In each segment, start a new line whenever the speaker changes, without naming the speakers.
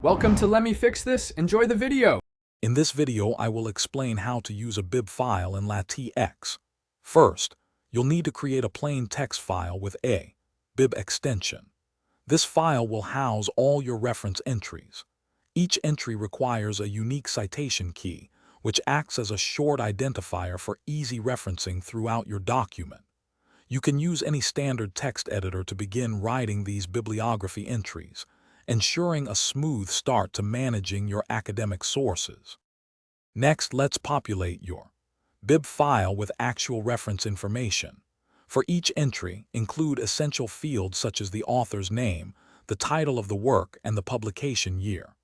Welcome to Let Me Fix This. Enjoy the video.
In this video, I will explain how to use a bib file in LaTeX. First, you'll need to create a plain text file with a bib extension. This file will house all your reference entries. Each entry requires a unique citation key, which acts as a short identifier for easy referencing throughout your document. You can use any standard text editor to begin writing these bibliography entries, ensuring a smooth start to managing your academic sources. Next, let's populate your bib file with actual reference information. For each entry, include essential fields such as the author's name, the title of the work, and the publication year.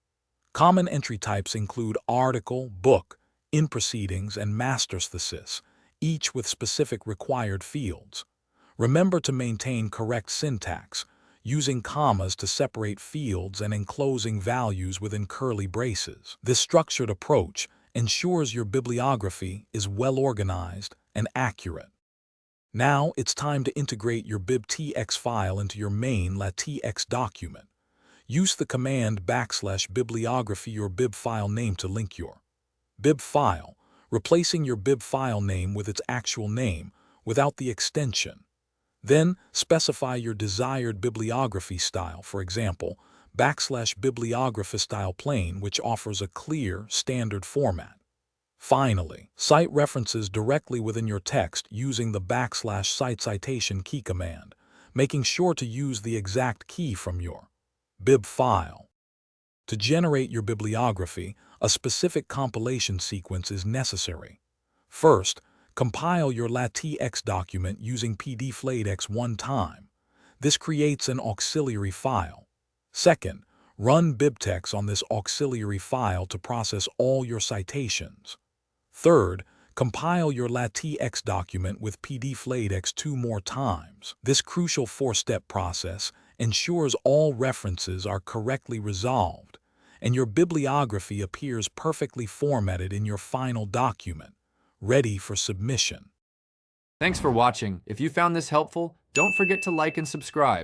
Common entry types include article, book, in proceedings, and master's thesis, each with specific required fields. Remember to maintain correct syntax, using commas to separate fields and enclosing values within curly braces. This structured approach ensures your bibliography is well organized and accurate. Now it's time to integrate your bibtex file into your main LaTeX document. Use the command /bibliography or bib file name to link your bib file, replacing your bib file name with its actual name without the extension. Then, specify your desired bibliography style, for example, /bibliography style plain, which offers a clear, standard format. Finally, cite references directly within your text using the /cite citation key command, making sure to use the exact key from your bib file. To generate your bibliography, a specific compilation sequence is necessary. First, compile your LaTeX document using pdf.latex one time. This creates an auxiliary file. Second, run bibtex on this auxiliary file to process all your citations. Third, compile your LaTeX document with pdf.latex 2 more times. This crucial four-step process ensures all references are correctly resolved, and your bibliography appears perfectly formatted in your final document, ready for submission.
Thanks for watching. If you found this helpful, don't forget to like and subscribe.